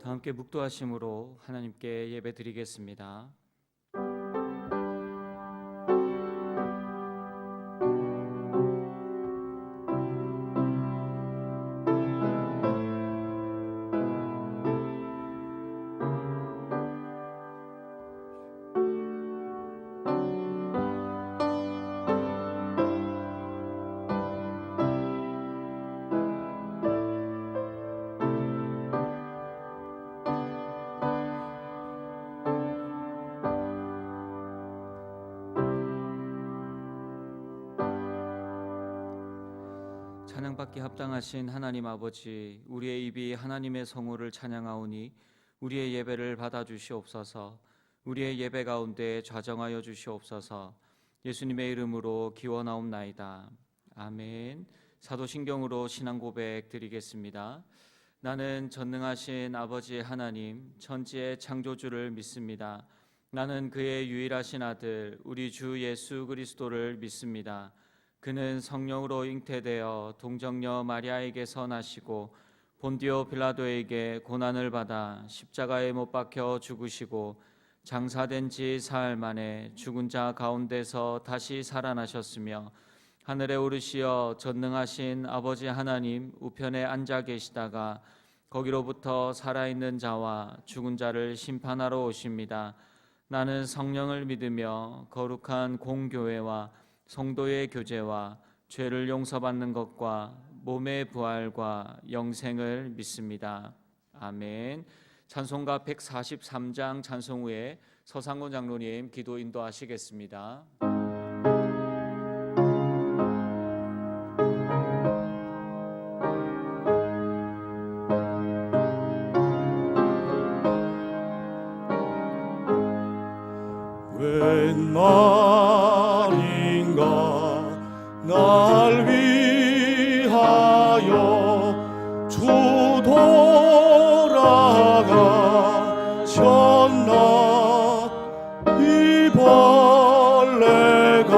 다 함께 묵도하심으로 하나님께 예배드리겠습니다. 찬양받기 합당하신 하나님 아버지, 우리의 입이 하나님의 성호를 찬양하오니 우리의 예배를 받아주시옵소서. 우리의 예배 가운데 좌정하여 주시옵소서. 예수님의 이름으로 기원하옵나이다. 아멘. 사도신경으로 신앙 고백 드리겠습니다. 나는 전능하신 아버지 하나님, 천지의 창조주를 믿습니다. 나는 그의 유일하신 아들, 우리 주 예수 그리스도를 믿습니다. 그는 성령으로 잉태되어 동정녀 마리아에게서 나시고 본디오 빌라도에게 고난을 받아 십자가에 못 박혀 죽으시고 장사된 지 사흘 만에 죽은 자 가운데서 다시 살아나셨으며 하늘에 오르시어 전능하신 아버지 하나님 우편에 앉아 계시다가 거기로부터 살아있는 자와 죽은 자를 심판하러 오십니다. 나는 성령을 믿으며 거룩한 공교회와 성도의 교제와 죄를 용서받는 것과 몸의 부활과 영생을 믿습니다. 아멘. 찬송가 143장 찬송 후에 서상곤 장로님 기도 인도하시겠습니다. 웬 말인가 날 위하여 주 돌아가셨나. 이 벌레가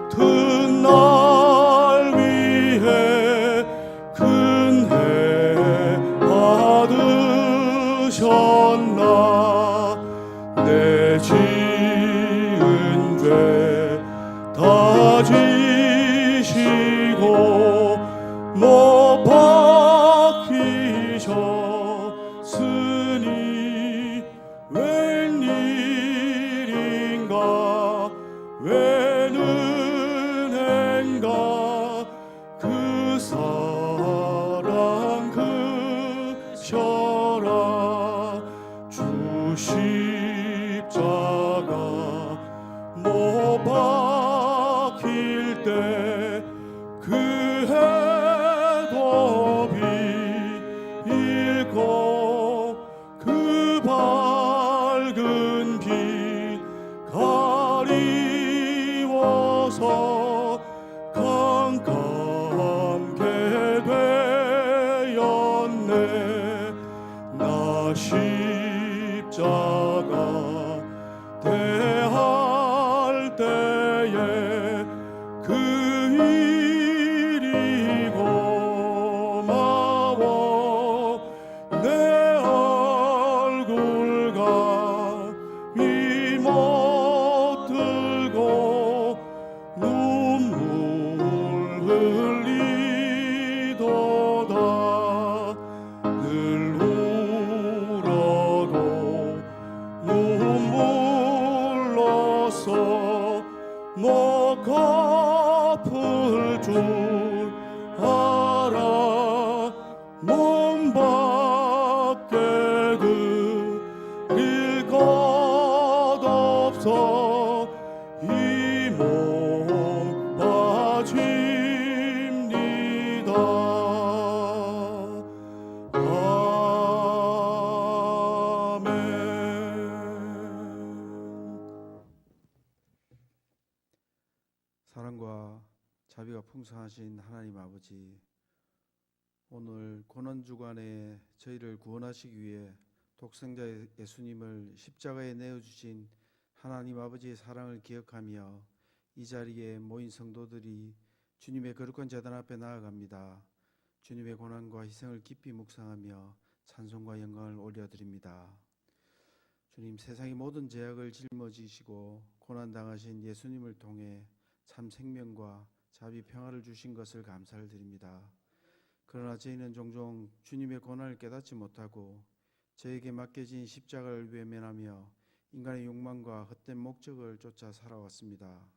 든 날 위해 근혜 받으셨나. 내 지은 죄 다 지시고 못 박히셨으니 웬일인가 웬 은혜인가 그 사랑 그셔라. 주 십자가 못 박힐 때 그 해도 비일고 그 밝은 빛 가리워서 깜깜게 되었네. 나 십자가 대할 때에 그 일이 고마워. 내 얼굴 감히 못 들고 눈물 흘리도다. 늘 울어도 눈물로써 못 갚을 줄 알아. 몸 밖에 그릴 것 없어 이 몸 바칩니다. 사랑과 자비가 풍성하신 하나님 아버지, 오늘 고난주간에 저희를 구원하시기 위해 독생자 예수님을 십자가에 내어주신 하나님 아버지의 사랑을 기억하며 이 자리에 모인 성도들이 주님의 거룩한 제단 앞에 나아갑니다. 주님의 고난과 희생을 깊이 묵상하며 찬송과 영광을 올려드립니다. 주님, 세상의 모든 죄악을 짊어지시고 고난당하신 예수님을 통해 참 생명과 자비 평화를 주신 것을 감사를 드립니다. 그러나 저희는 종종 주님의 고난을 깨닫지 못하고 저에게 맡겨진 십자가를 외면하며 인간의 욕망과 헛된 목적을 쫓아 살아왔습니다.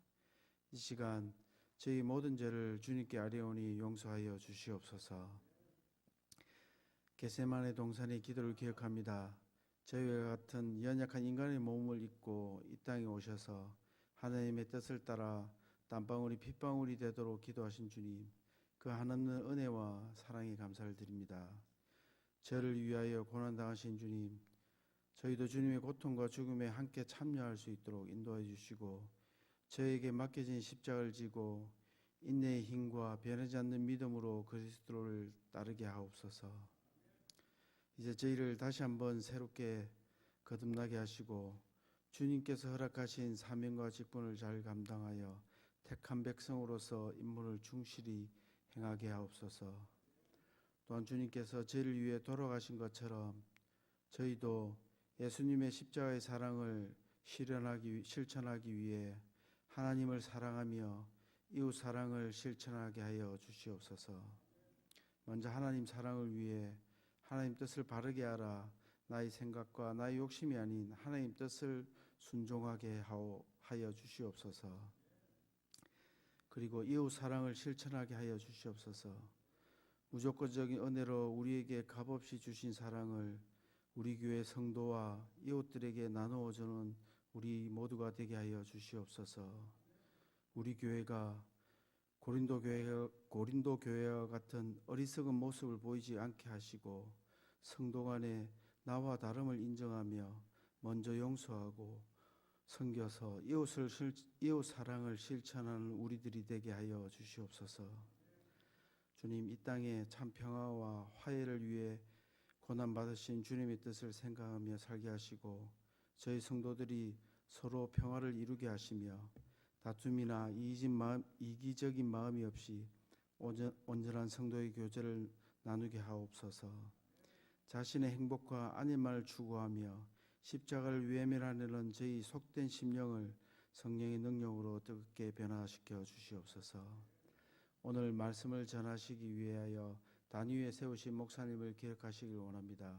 이 시간 저희 모든 죄를 주님께 아뢰오니 용서하여 주시옵소서. 겟세마네 동산의 기도를 기억합니다. 저희와 같은 연약한 인간의 몸을 입고 이 땅에 오셔서 하나님의 뜻을 따라 땀방울이 핏방울이 되도록 기도하신 주님, 그 한없는 은혜와 사랑에 감사를 드립니다. 저를 위하여 고난당하신 주님, 저희도 주님의 고통과 죽음에 함께 참여할 수 있도록 인도해 주시고 저에게 맡겨진 십자가를 지고 인내의 힘과 변하지 않는 믿음으로 그리스도를 따르게 하옵소서. 이제 저희를 다시 한번 새롭게 거듭나게 하시고 주님께서 허락하신 사명과 직분을 잘 감당하여 택한 백성으로서 임무를 충실히 행하게 하옵소서. 또한 주님께서 저희를 위해 돌아가신 것처럼 저희도 예수님의 십자가의 사랑을 실천하기 위해 하나님을 사랑하며 이웃 사랑을 실천하게 하여 주시옵소서. 먼저 하나님 사랑을 위해 하나님 뜻을 바르게 알아 나의 생각과 나의 욕심이 아닌 하나님 뜻을 순종하게 하여 주시옵소서. 그리고 이웃 사랑을 실천하게 하여 주시옵소서. 무조건적인 은혜로 우리에게 값없이 주신 사랑을 우리 교회 성도와 이웃들에게 나누어 주는 우리 모두가 되게 하여 주시옵소서. 우리 교회가 고린도 교회와 같은 어리석은 모습을 보이지 않게 하시고 성도 간에 나와 다름을 인정하며 먼저 용서하고 섬겨서 이웃 사랑을 실천하는 우리들이 되게 하여 주시옵소서. 주님, 이 땅에 참 평화와 화해를 위해 고난받으신 주님의 뜻을 생각하며 살게 하시고 저희 성도들이 서로 평화를 이루게 하시며 다툼이나 이기적인 마음이 없이 온전한 성도의 교제를 나누게 하옵소서. 자신의 행복과 아내만을 추구하며 십자가를 외면하려는 저희 속된 심령을 성령의 능력으로 뜨겁게 변화시켜 주시옵소서. 오늘 말씀을 전하시기 위하여 단위에 세우신 목사님을 기억하시길 원합니다.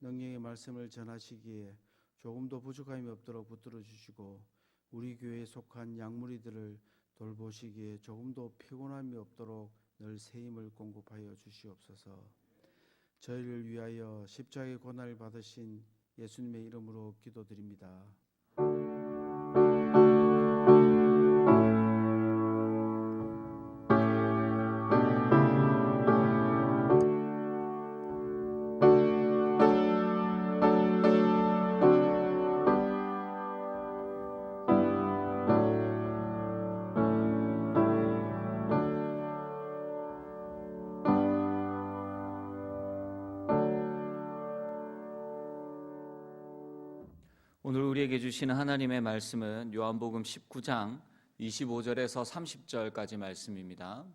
능력의 말씀을 전하시기에 조금도 부족함이 없도록 붙들어 주시고 우리 교회에 속한 양무리들을 돌보시기에 조금도 피곤함이 없도록 늘 새 힘을 공급하여 주시옵소서. 저희를 위하여 십자가의 고난을 받으신 예수님의 이름으로 기도드립니다. 오늘 우리에게 주시는 하나님의 말씀은 요한복음 19장 25절에서 30절까지 말씀입니다.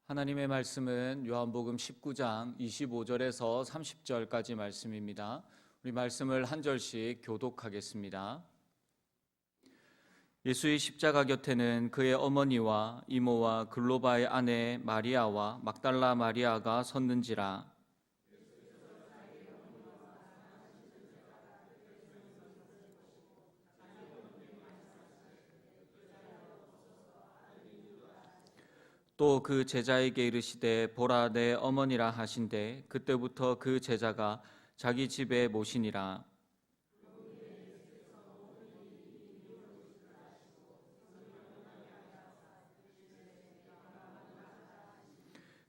하나님의 말씀은 요한복음 19장 25절에서 30절까지 말씀입니다. 우리 말씀을 한 절씩 교독하겠습니다. 예수의 십자가 곁에는 그의 어머니와 이모와 글로바의 아내 마리아와 막달라 마리아가 섰는지라. 또 그 제자에게 이르시되 보라 내 어머니라 하신대 그때부터 그 제자가 자기 집에 모시니라.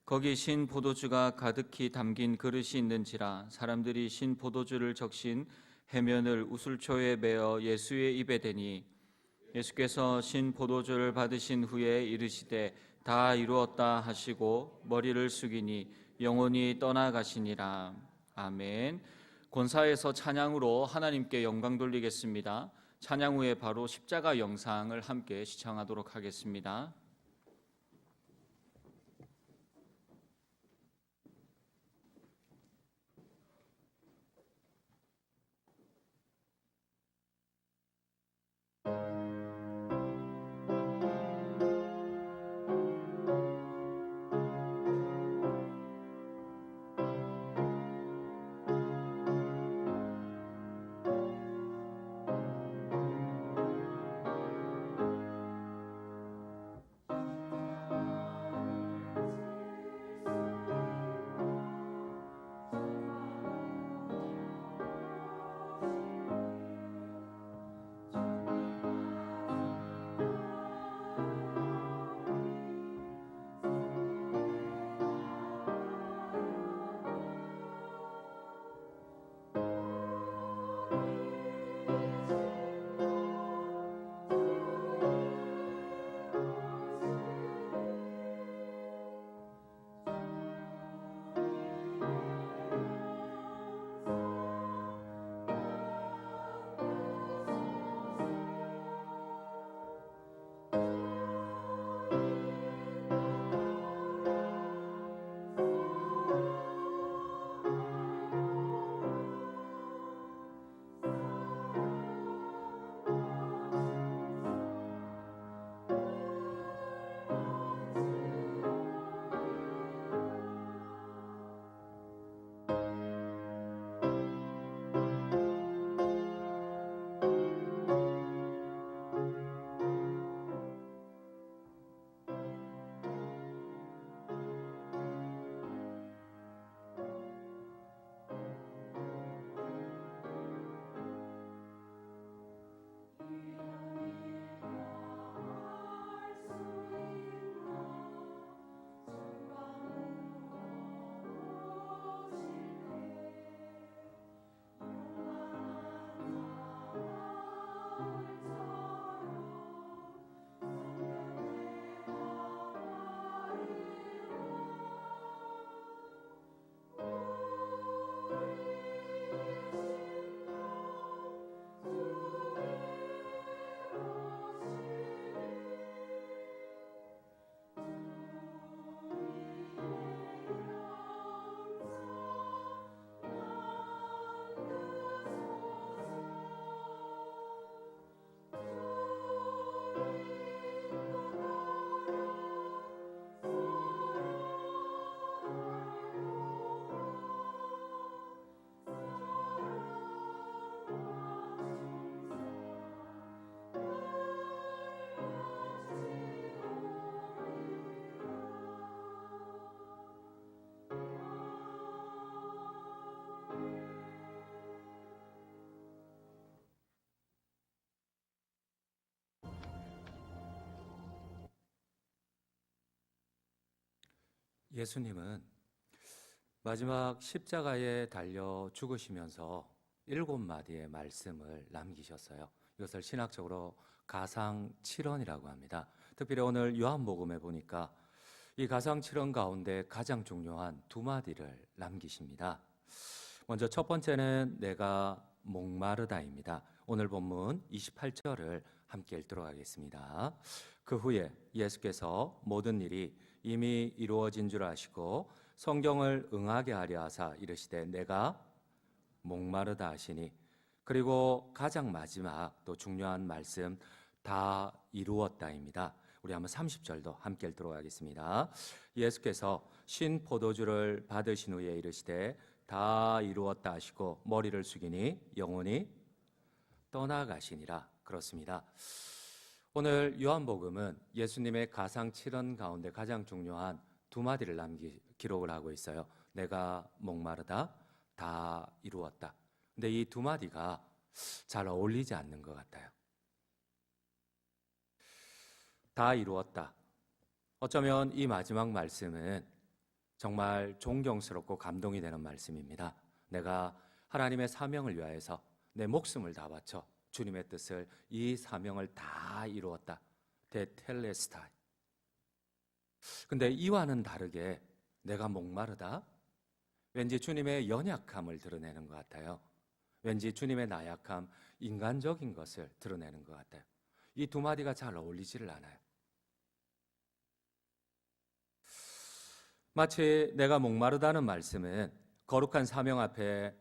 거기 신 포도주가 가득히 담긴 그릇이 있는지라. 사람들이 신 포도주를 적신 해면을 우슬초에 메어 예수의 입에 대니 예수께서 신 포도주를 받으신 후에 이르시되 다 이루었다 하시고 머리를 숙이니 영혼이 떠나가시니라. 아멘. 권사에서 찬양으로 하나님께 영광 돌리겠습니다. 찬양 후에 바로 십자가 영상을 함께 시청하도록 하겠습니다. 예수님은 마지막 십자가에 달려 죽으시면서 7마디의 말씀을 남기셨어요. 이것을 신학적으로 가상칠언이라고 합니다. 특별히 오늘 요한복음에 보니까 이 가상칠언 가운데 가장 중요한 2마디를 남기십니다. 먼저 첫 번째는 내가 목마르다입니다. 오늘 본문 28절을 함께 읽도록 하겠습니다. 그 후에 예수께서 모든 일이 이미 이루어진 줄 아시고 성경을 응하게 하려 하사 이르시되 내가 목마르다 하시니, 그리고 가장 마지막 또 중요한 말씀 다 이루었다입니다. 우리 한번 30절도 함께 읽도록 하겠습니다. 예수께서 신 포도주를 받으신 후에 이르시되 다 이루었다 하시고 머리를 숙이니 영혼이 떠나가시니라. 그렇습니다. 오늘 요한복음은 예수님의 가상칠언 가운데 가장 중요한 2마디를 기록을 하고 있어요. 내가 목마르다, 다 이루었다. 근데 이 2마디가 잘 어울리지 않는 것 같아요. 다 이루었다. 어쩌면 이 마지막 말씀은 정말 존경스럽고 감동이 되는 말씀입니다. 내가 하나님의 사명을 위하여서 내 목숨을 다 바쳐 주님의 뜻을, 이 사명을 다 이루었다. 테텔레스타이. 근데 이와는 다르게 내가 목마르다? 왠지 주님의 연약함을 드러내는 것 같아요. 왠지 주님의 나약함, 인간적인 것을 드러내는 것 같아요. 이 2마디가 잘 어울리지를 않아요. 마치 내가 목마르다는 말씀은 거룩한 사명 앞에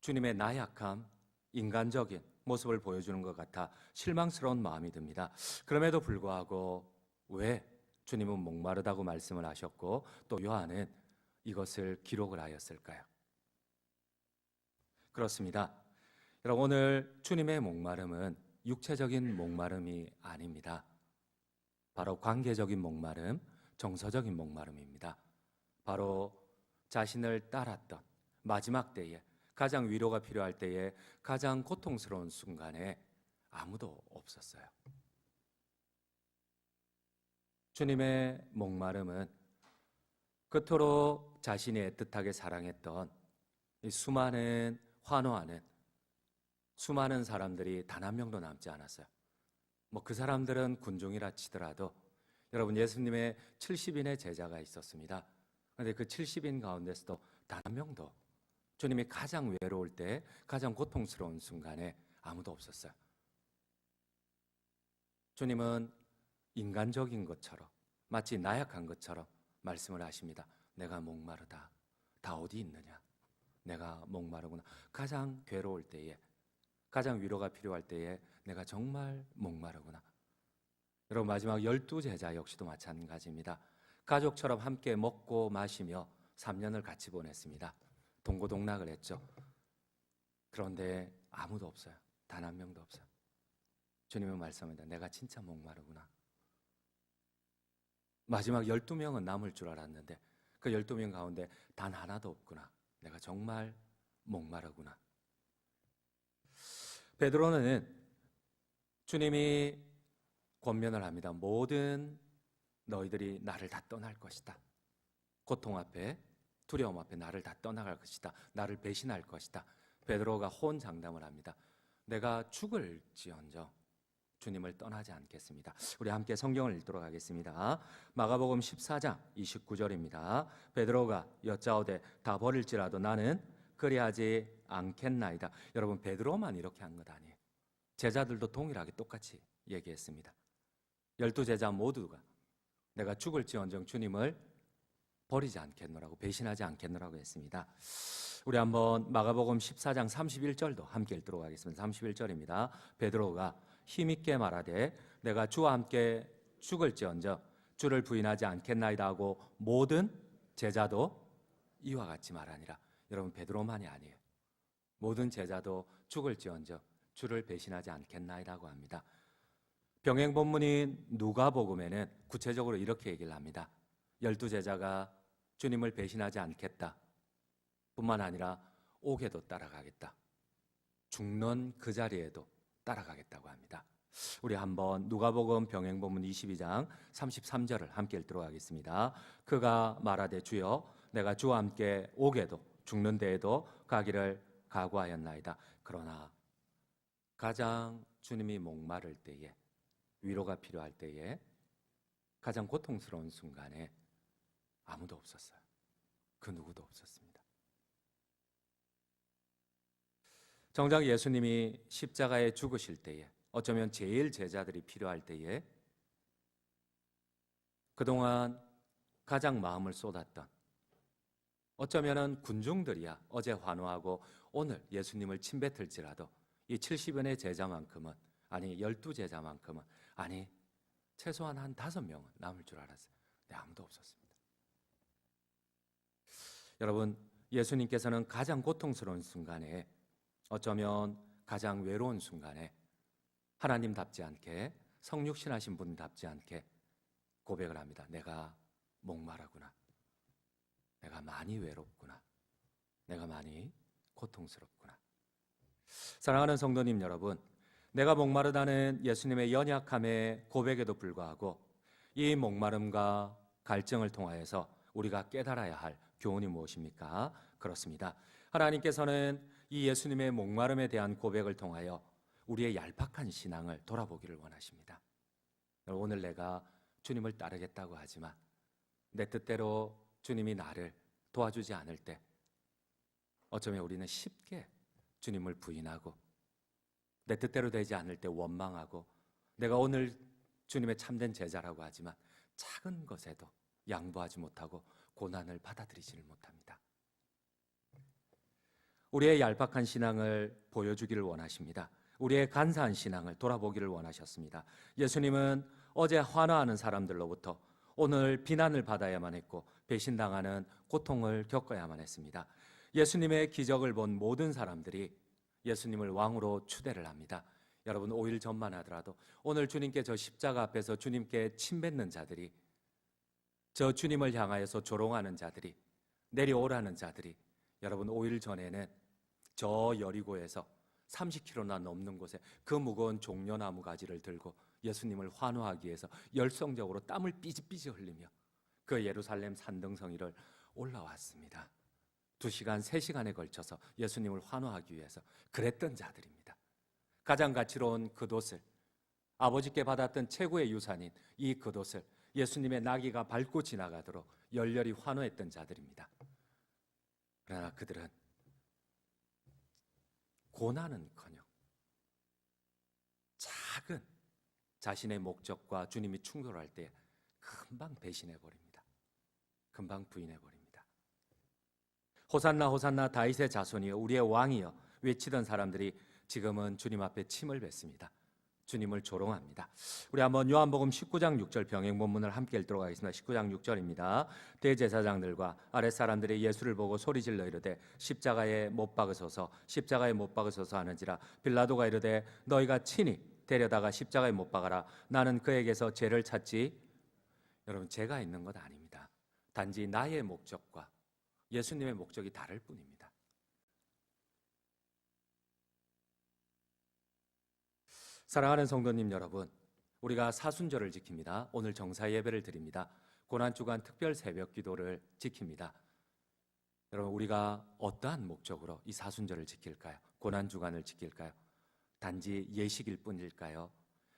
주님의 나약함, 인간적인 모습을 보여주는 것 같아 실망스러운 마음이 듭니다. 그럼에도 불구하고 왜 주님은 목마르다고 말씀을 하셨고 또 요한은 이것을 기록을 하였을까요? 그렇습니다. 여러분, 오늘 주님의 목마름은 육체적인 목마름이 아닙니다. 바로 관계적인 목마름, 정서적인 목마름입니다. 바로 자신을 따랐던 마지막 때에, 가장 위로가 필요할 때에, 가장 고통스러운 순간에 아무도 없었어요. 주님의 목마름은 그토록 자신이 애틋하게 사랑했던 이 수많은 환호하는 수많은 사람들이 단 한 명도 남지 않았어요. 그 사람들은 군중이라 치더라도 여러분, 예수님의 70인의 제자가 있었습니다. 그런데 그 70인 가운데서도 단 한 명도 주님이 가장 외로울 때, 가장 고통스러운 순간에 아무도 없었어요. 주님은 인간적인 것처럼, 마치 나약한 것처럼 말씀을 하십니다. 내가 목마르다. 다 어디 있느냐? 내가 목마르구나. 가장 괴로울 때에, 가장 위로가 필요할 때에 내가 정말 목마르구나. 여러분, 마지막 12제자 역시도 마찬가지입니다. 가족처럼 함께 먹고 마시며 3년을 같이 보냈습니다. 동고동락을 했죠. 그런데 아무도 없어요. 단 한 명도 없어요. 주님은 말씀합니다. 내가 진짜 목마르구나. 마지막 12명은 남을 줄 알았는데 그 12명 가운데 단 하나도 없구나. 내가 정말 목마르구나. 베드로는 주님이 권면을 합니다. 모든 너희들이 나를 다 떠날 것이다. 고통 앞에, 두려움 앞에 나를 다 떠나갈 것이다. 나를 배신할 것이다. 베드로가 호언장담을 합니다. 내가 죽을지언정 주님을 떠나지 않겠습니다. 우리 함께 성경을 읽도록 하겠습니다. 마가복음 14장 29절입니다. 베드로가 여짜오되 다 버릴지라도 나는 그리하지 않겠나이다. 여러분, 베드로만 이렇게 한 것 아니에요. 제자들도 동일하게 똑같이 얘기했습니다. 12제자 모두가 내가 죽을지언정 주님을 버리지 않겠노라고, 배신하지 않겠노라고 했습니다. 우리 한번 마가복음 14장 31절도 함께 읽도록 하겠습니다. 31절입니다. 베드로가 힘있게 말하되 내가 주와 함께 죽을지언정 주를 부인하지 않겠나이다 하고 모든 제자도 이와 같이 말하니라. 여러분, 베드로만이 아니에요. 모든 제자도 죽을지언정 주를 배신하지 않겠나이라고 합니다. 병행 본문인 누가복음에는 구체적으로 이렇게 얘기를 합니다. 12제자가 주님을 배신하지 않겠다 뿐만 아니라 옥에도 따라가겠다, 죽는 그 자리에도 따라가겠다고 합니다. 우리 한번 누가복음 병행본문 22장 33절을 함께 읽도록 하겠습니다. 그가 말하되 주여 내가 주와 함께 오게도 죽는 데에도 가기를 각오하였나이다. 그러나 가장 주님이 목마를 때에, 위로가 필요할 때에, 가장 고통스러운 순간에 아무도 없었어요. 그 누구도 없었습니다. 정작 예수님이 십자가에 죽으실 때에, 어쩌면 제일 제자들이 필요할 때에 그동안 가장 마음을 쏟았던, 어쩌면 군중들이야 어제 환호하고 오늘 예수님을 침뱉을지라도 이 70여의 제자만큼은, 아니 12제자만큼은, 아니 최소한 한 5명은 남을 줄 알았어요. 근데 아무도 없었습니다. 여러분, 예수님께서는 가장 고통스러운 순간에, 어쩌면 가장 외로운 순간에 하나님답지 않게, 성육신하신 분답지 않게 고백을 합니다. 내가 목마르구나. 내가 많이 외롭구나. 내가 많이 고통스럽구나. 사랑하는 성도님 여러분, 내가 목마르다는 예수님의 연약함의 고백에도 불구하고 이 목마름과 갈증을 통하여서 우리가 깨달아야 할 교훈이 무엇입니까? 그렇습니다. 하나님께서는 이 예수님의 목마름에 대한 고백을 통하여 우리의 얄팍한 신앙을 돌아보기를 원하십니다. 오늘 내가 주님을 따르겠다고 하지만 내 뜻대로 주님이 나를 도와주지 않을 때 어쩌면 우리는 쉽게 주님을 부인하고, 내 뜻대로 되지 않을 때 원망하고, 내가 오늘 주님의 참된 제자라고 하지만 작은 것에도 양보하지 못하고 고난을 받아들이지를 못합니다. 우리의 얄팍한 신앙을 보여주기를 원하십니다. 우리의 간사한 신앙을 돌아보기를 원하셨습니다. 예수님은 어제 환호하는 사람들로부터 오늘 비난을 받아야만 했고 배신당하는 고통을 겪어야만 했습니다. 예수님의 기적을 본 모든 사람들이 예수님을 왕으로 추대를 합니다. 여러분, 5일 전만 하더라도 오늘 주님께 저 십자가 앞에서 주님께 침뱉는 자들이, 저 주님을 향하여서 조롱하는 자들이, 내려오라는 자들이, 여러분 5일 전에는 저 여리고에서 30km나 넘는 곳에 그 무거운 종려나무 가지를 들고 예수님을 환호하기 위해서 열성적으로 땀을 삐질삐질 흘리며 그 예루살렘 산등성이를 올라왔습니다. 2시간, 3시간에 걸쳐서 예수님을 환호하기 위해서 그랬던 자들입니다. 가장 가치로운 겉옷을, 아버지께 받았던 최고의 유산인 이 겉옷을 예수님의 나귀가 밟고 지나가도록 열렬히 환호했던 자들입니다. 그러나 그들은 고난은커녕 작은 자신의 목적과 주님이 충돌할 때 금방 배신해버립니다. 금방 부인해버립니다. 호산나 호산나 다윗의 자손이여 우리의 왕이여 외치던 사람들이 지금은 주님 앞에 침을 뱉습니다. 주님을 조롱합니다. 우리 한번 요한복음 19장 6절 병행본문을 함께 읽도록 하겠습니다. 19장 6절입니다. 대제사장들과 아랫사람들이 예수를 보고 소리질러 이르되 십자가에 못 박으소서, 십자가에 못 박으소서 하는지라. 빌라도가 이르되 너희가 친히 데려다가 십자가에 못 박아라. 나는 그에게서 죄를 찾지. 여러분, 죄가 있는 것 아닙니다. 단지 나의 목적과 예수님의 목적이 다를 뿐입니다. 사랑하는 성도님 여러분, 우리가 사순절을 지킵니다. 오늘 정사 예배를 드립니다. 고난주간 특별 새벽 기도를 지킵니다. 여러분, 우리가 어떠한 목적으로 이 사순절을 지킬까요? 고난주간을 지킬까요? 단지 예식일 뿐일까요?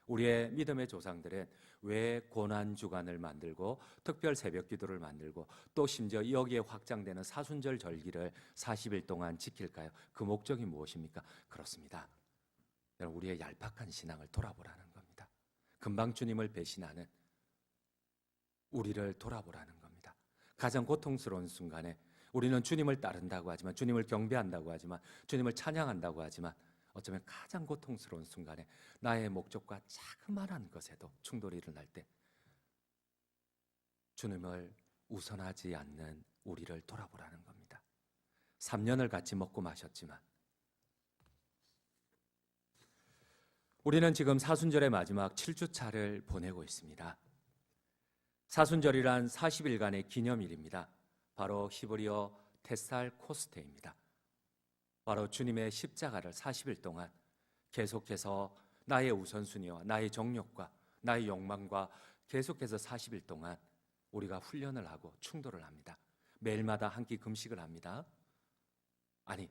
우리의 믿음의 조상들은 왜 고난주간을 만들고 특별 새벽 기도를 만들고 또 심지어 여기에 확장되는 사순절 절기를 40일 동안 지킬까요? 그 목적이 무엇입니까? 그렇습니다. 여러분, 우리의 얄팍한 신앙을 돌아보라는 겁니다. 금방 주님을 배신하는 우리를 돌아보라는 겁니다. 가장 고통스러운 순간에 우리는 주님을 따른다고 하지만, 주님을 경배한다고 하지만, 주님을 찬양한다고 하지만 어쩌면 가장 고통스러운 순간에 나의 목적과 자그마한 것에도 충돌이 일어날 때 주님을 우선하지 않는 우리를 돌아보라는 겁니다. 3년을 같이 먹고 마셨지만 우리는 지금 사순절의 마지막 7주차를 보내고 있습니다. 사순절이란 40일간의 기념일입니다. 바로 히브리어 테살코스테입니다. 바로 주님의 십자가를 40일 동안 계속해서 나의 우선순위와 나의 정욕과 나의 욕망과 계속해서 40일 동안 우리가 훈련을 하고 충돌을 합니다. 매일마다 한 끼 금식을 합니다. 아니,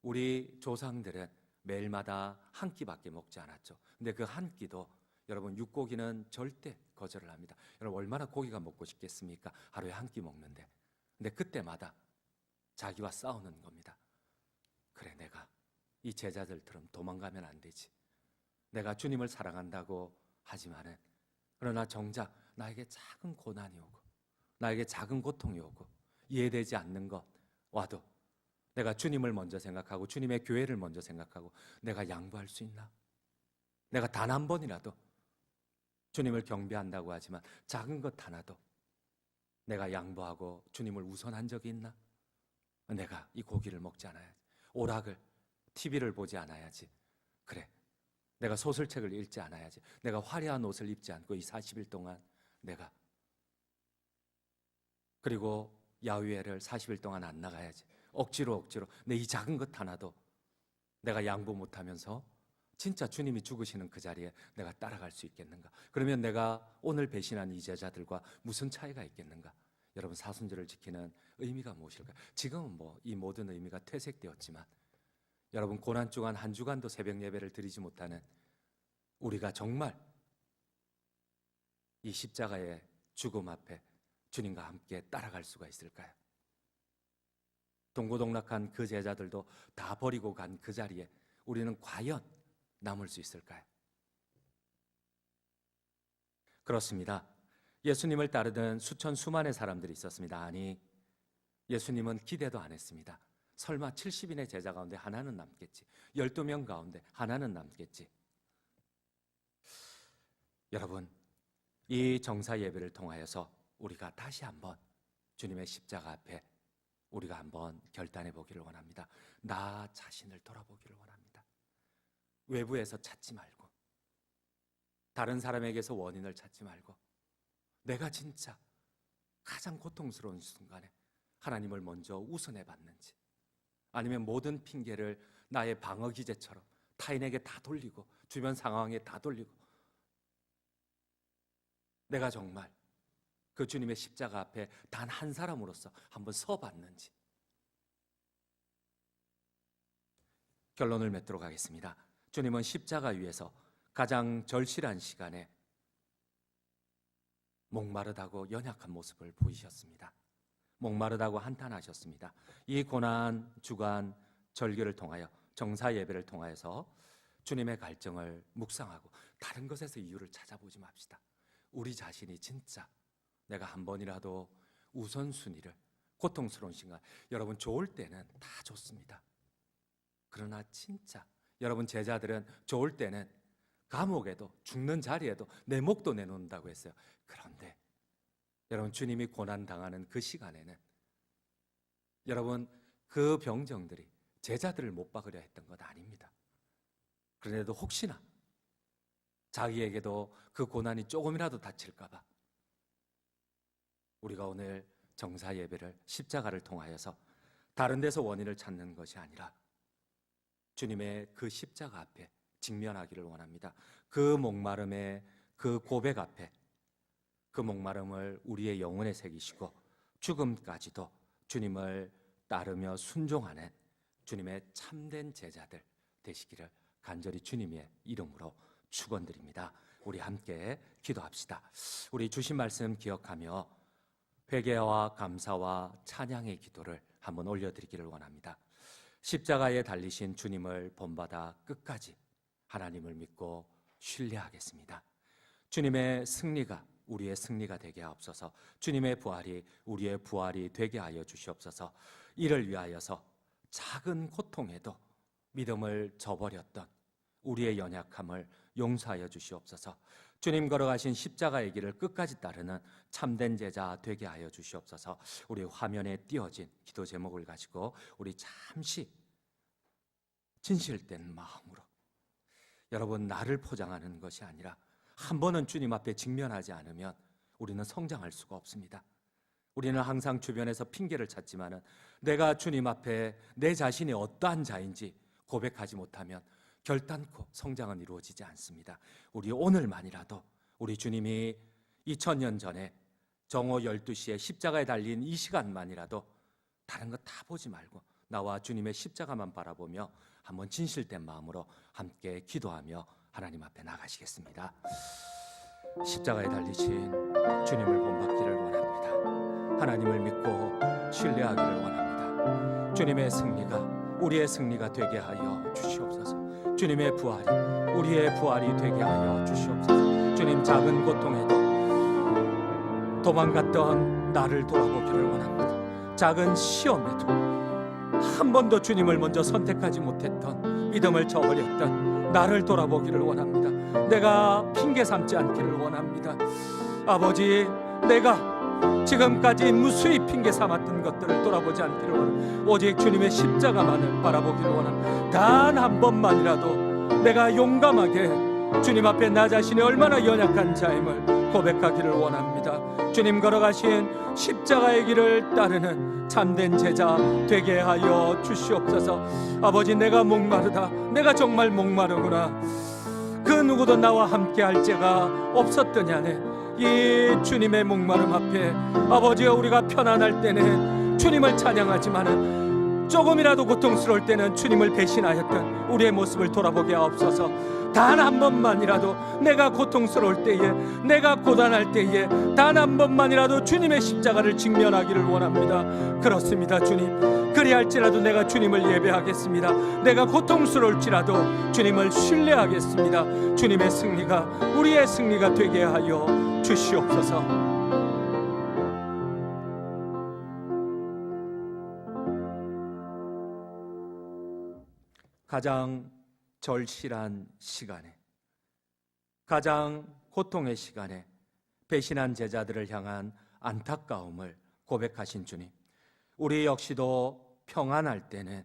우리 조상들은 매일마다 한 끼밖에 먹지 않았죠. 근데 그 한 끼도 여러분 육고기는 절대 거절을 합니다. 여러분 얼마나 고기가 먹고 싶겠습니까? 하루에 한 끼 먹는데. 근데 그때마다 자기와 싸우는 겁니다. 그래, 내가 이 제자들처럼 도망가면 안 되지. 내가 주님을 사랑한다고 하지만은 그러나 정작 나에게 작은 고난이 오고 나에게 작은 고통이 오고 이해되지 않는 것 와도 내가 주님을 먼저 생각하고 주님의 교회를 먼저 생각하고 내가 양보할 수 있나? 내가 단 한 번이라도 주님을 경배한다고 하지만 작은 것 하나도 내가 양보하고 주님을 우선한 적이 있나? 내가 이 고기를 먹지 않아야지. 오락을, TV를 보지 않아야지. 그래, 내가 소설책을 읽지 않아야지. 내가 화려한 옷을 입지 않고 이 40일 동안 내가, 그리고 야유회를 40일 동안 안 나가야지. 억지로 내 이 작은 것 하나도 내가 양보 못하면서 진짜 주님이 죽으시는 그 자리에 내가 따라갈 수 있겠는가? 그러면 내가 오늘 배신한 이 제자들과 무슨 차이가 있겠는가? 여러분, 사순절을 지키는 의미가 무엇일까요? 지금은 뭐 이 모든 의미가 퇴색되었지만 여러분, 고난 주간 한 주간도 새벽 예배를 드리지 못하는 우리가 정말 이 십자가의 죽음 앞에 주님과 함께 따라갈 수가 있을까요? 동고동락한 그 제자들도 다 버리고 간 그 자리에 우리는 과연 남을 수 있을까요? 그렇습니다. 예수님을 따르던 수천 수만의 사람들이 있었습니다. 아니, 예수님은 기대도 안 했습니다. 설마 70인의 제자 가운데 하나는 남겠지. 12명 가운데 하나는 남겠지. 여러분, 이 정사 예배를 통하여서 우리가 다시 한번 주님의 십자가 앞에 우리가 한번 결단해 보기를 원합니다. 나 자신을 돌아보기를 원합니다. 외부에서 찾지 말고, 다른 사람에게서 원인을 찾지 말고, 내가 진짜 가장 고통스러운 순간에 하나님을 먼저 우선해 봤는지, 아니면 모든 핑계를 나의 방어 기제처럼 타인에게 다 돌리고 주변 상황에 다 돌리고 내가 정말 그 주님의 십자가 앞에 단 한 사람으로서 한번 서 봤는지. 결론을 맺도록 하겠습니다. 주님은 십자가 위에서 가장 절실한 시간에 목마르다고 연약한 모습을 보이셨습니다. 목마르다고 한탄하셨습니다. 이 고난 주간 절기를 통하여, 정사 예배를 통하여서 주님의 갈증을 묵상하고 다른 것에서 이유를 찾아보지 맙시다. 우리 자신이 진짜 내가 한 번이라도 우선순위를, 고통스러운 시간, 여러분 좋을 때는 다 좋습니다. 그러나 진짜 여러분 제자들은 좋을 때는 감옥에도, 죽는 자리에도 내 목도 내놓는다고 했어요. 그런데 여러분, 주님이 고난당하는 그 시간에는 여러분, 그 병정들이 제자들을 못 박으려 했던 것 아닙니다. 그런데도 혹시나 자기에게도 그 고난이 조금이라도 닥칠까 봐 우리가 오늘 정사 예배를, 십자가를 통하여서 다른 데서 원인을 찾는 것이 아니라 주님의 그 십자가 앞에 직면하기를 원합니다. 그 목마름의 그 고백 앞에 그 목마름을 우리의 영혼에 새기시고 죽음까지도 주님을 따르며 순종하는 주님의 참된 제자들 되시기를 간절히 주님의 이름으로 축원드립니다. 우리 함께 기도합시다. 우리 주신 말씀 기억하며 회개와 감사와 찬양의 기도를 한번 올려드리기를 원합니다. 십자가에 달리신 주님을 본받아 끝까지 하나님을 믿고 신뢰하겠습니다. 주님의 승리가 우리의 승리가 되게 하옵소서. 주님의 부활이 우리의 부활이 되게 하여 주시옵소서. 이를 위하여서 작은 고통에도 믿음을 저버렸던 우리의 연약함을 용서하여 주시옵소서. 주님 걸어가신 십자가의 길을 끝까지 따르는 참된 제자 되게 하여 주시옵소서. 우리 화면에 띄어진 기도 제목을 가지고 우리 잠시 진실된 마음으로, 여러분, 나를 포장하는 것이 아니라 한 번은 주님 앞에 직면하지 않으면 우리는 성장할 수가 없습니다. 우리는 항상 주변에서 핑계를 찾지만은 내가 주님 앞에 내 자신이 어떠한 자인지 고백하지 못하면 결단코 성장은 이루어지지 않습니다. 우리 오늘만이라도 우리 주님이 2000년 전에 정오 12시에 십자가에 달린 이 시간만이라도 다른 거 다 보지 말고 나와 주님의 십자가만 바라보며 한번 진실된 마음으로 함께 기도하며 하나님 앞에 나가시겠습니다. 십자가에 달리신 주님을 본받기를 원합니다. 하나님을 믿고 신뢰하기를 원합니다. 주님의 승리가 우리의 승리가 되게 하여 주시옵소서. 주님의 부활이 우리의 부활이 되게 하여 주시옵소서. 주님, 작은 고통에도 도망갔던 나를 돌아보기를 원합니다. 작은 시험에도 한 번도 주님을 먼저 선택하지 못했던, 믿음을 저버렸던 나를 돌아보기를 원합니다. 내가 핑계 삼지 않기를 원합니다. 아버지, 내가 지금까지 무수히 핑계 삼았던 것들을 돌아보지 않기를 원합니다. 오직 주님의 십자가만을 바라보기를 원합니다. 단 한 번만이라도 내가 용감하게 주님 앞에 나 자신이 얼마나 연약한 자임을 고백하기를 원합니다. 주님 걸어가신 십자가의 길을 따르는 참된 제자 되게 하여 주시옵소서. 아버지, 내가 목마르다. 내가 정말 목마르구나. 그 누구도 나와 함께 할 자가 없었더냐네. 이 주님의 목마름 앞에 아버지가 우리가 편안할 때는 주님을 찬양하지만은 조금이라도 고통스러울 때는 주님을 배신하였던 우리의 모습을 돌아보게 하옵소서. 단 한 번만이라도 내가 고통스러울 때에, 내가 고단할 때에 단 한 번만이라도 주님의 십자가를 직면하기를 원합니다. 그렇습니다, 주님. 그리할지라도 내가 주님을 예배하겠습니다. 내가 고통스러울지라도 주님을 신뢰하겠습니다. 주님의 승리가 우리의 승리가 되게 하여 주시옵소서. 가장 절실한 시간에, 가장 고통의 시간에 배신한 제자들을 향한 안타까움을 고백하신 주님, 우리 역시도 평안할 때는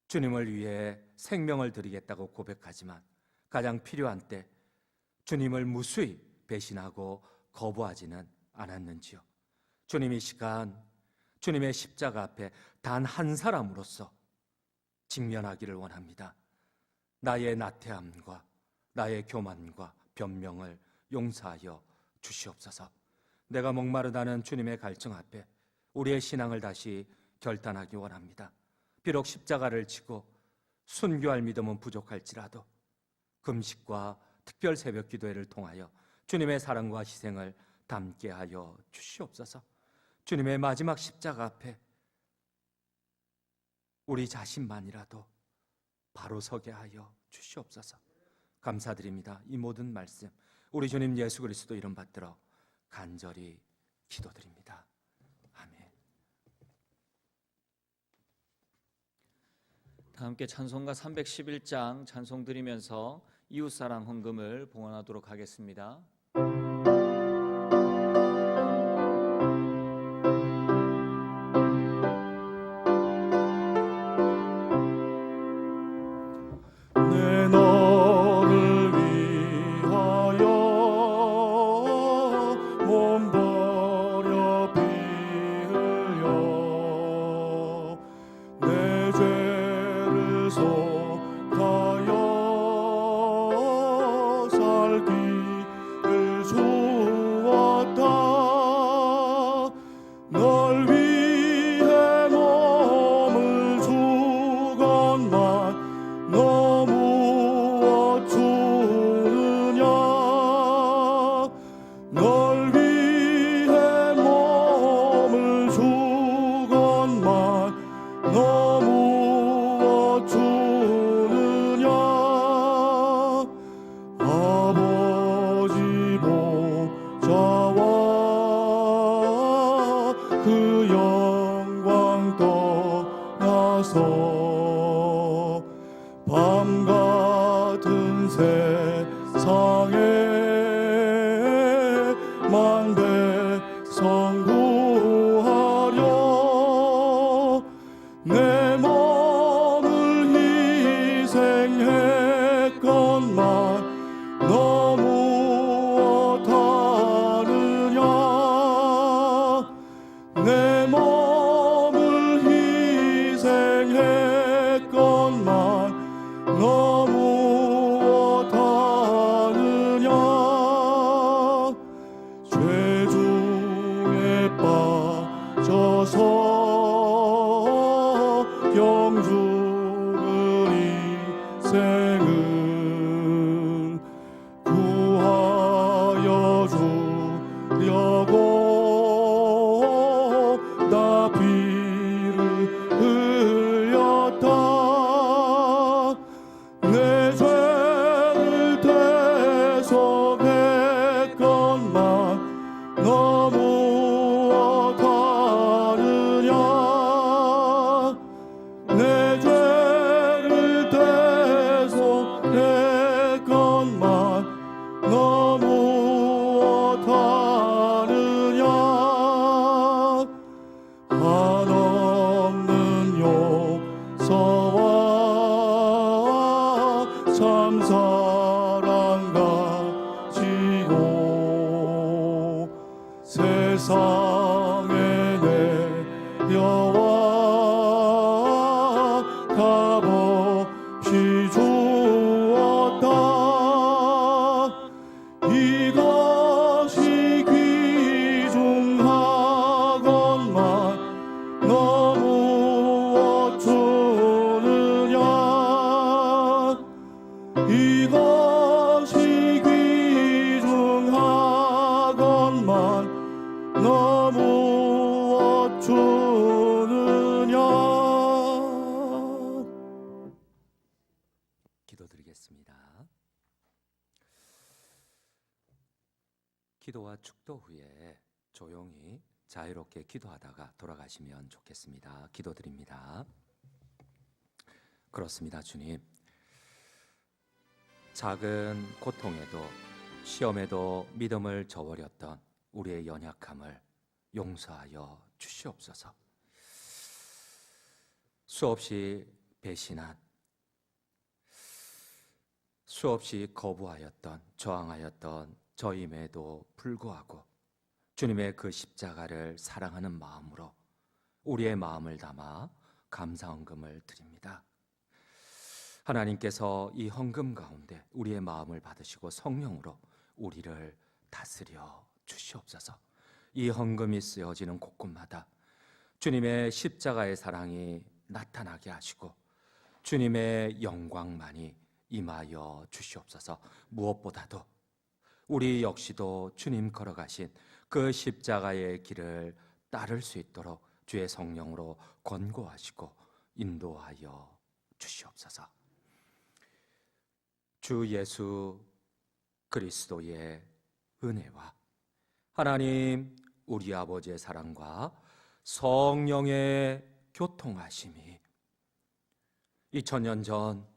주님을 위해 생명을 드리겠다고 고백하지만 가장 필요한 때 주님을 무수히 배신하고 거부하지는 않았는지요. 주님, 이 시간 주님의 십자가 앞에 단 한 사람으로서 직면하기를 원합니다. 나의 나태함과 나의 교만과 변명을 용서하여 주시옵소서. 내가 목마르다는 주님의 갈증 앞에 우리의 신앙을 다시 결단하기 원합니다. 비록 십자가를 지고 순교할 믿음은 부족할지라도 금식과 특별 새벽 기도회를 통하여 주님의 사랑과 희생을 담게 하여 주시옵소서. 주님의 마지막 십자가 앞에 우리 자신만이라도 바로 서게 하여 주시옵소서. 감사드립니다. 이 모든 말씀 우리 주님 예수 그리스도 이름 받들어 간절히 기도드립니다. 아멘. 다 함께 찬송가 311장 찬송 드리면서 이웃사랑 헌금을 봉헌하도록 하겠습니다. 내 너를 위하여 몸 버려 피 흘려 내 죄를 속하여 살기를 주었다. 널 위해 몸을 주건만 너 무엇 주느냐. 널 위해 몸을 주건만 너 무엇 주느냐. 아버지 보좌와 그 영광 떠나서 밤 같은 세상에 만 백성 구하려 내 몸을 희생했건만 너 무엇 하느냐. 내 몸을 희생해 주셔서 영주를 희생은 구하여 주려고 나 피를 흘렸다. 내 죄를 대속했건만 너무 다르냐. 내 죄를 대속했건만 너무 다르냐. 한없는 용서와 참 사랑 가지고 세상에 내려와 값없이 주었다. 이것이 귀중하건만 너무 주느냐. 이것이 귀중하건만 너무 주느냐. 기도드리겠습니다. 기도와 축도 후에 조용히 자유롭게 기도하다가 돌아가시면 좋겠습니다. 기도드립니다. 그렇습니다, 주님. 작은 고통에도 시험에도 믿음을 저버렸던 우리의 연약함을 용서하여 주시옵소서. 수없이 배신한, 수없이 거부하였던, 저항하였던 저임에도 불구하고 주님의 그 십자가를 사랑하는 마음으로 우리의 마음을 담아 감사 헌금을 드립니다. 하나님께서 이 헌금 가운데 우리의 마음을 받으시고 성령으로 우리를 다스려 주시옵소서. 이 헌금이 쓰여지는 곳곳마다 주님의 십자가의 사랑이 나타나게 하시고 주님의 영광만이 임하여 주시옵소서. 무엇보다도 우리 역시도 주님 걸어가신 그 십자가의 길을 따를 수 있도록 주의 성령으로 권고하시고 인도하여 주시옵소서. 주 예수 그리스도의 은혜와 하나님 우리 아버지의 사랑과 성령의 교통하심이 2000년 전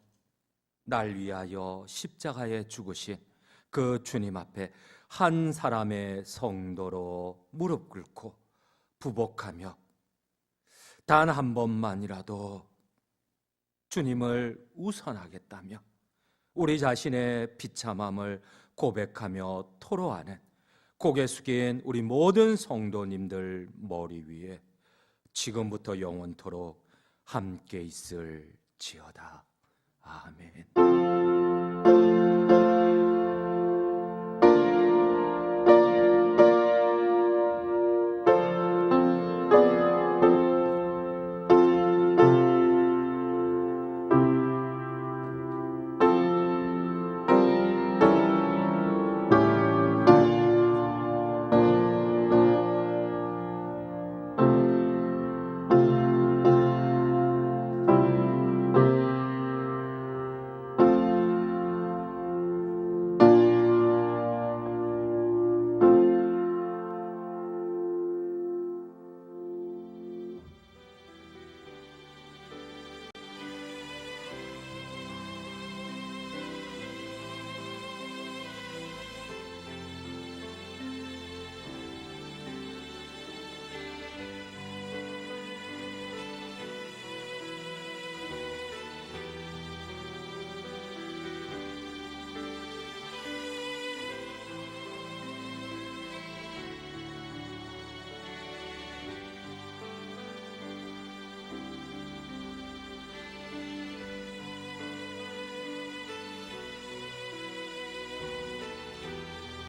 날 위하여 십자가에 죽으신 그 주님 앞에 한 사람의 성도로 무릎 꿇고 부복하며 단 한 번만이라도 주님을 우선하겠다며 우리 자신의 비참함을 고백하며 토로하는 고개 숙인 우리 모든 성도님들 머리 위에 지금부터 영원토록 함께 있을지어다. 아멘.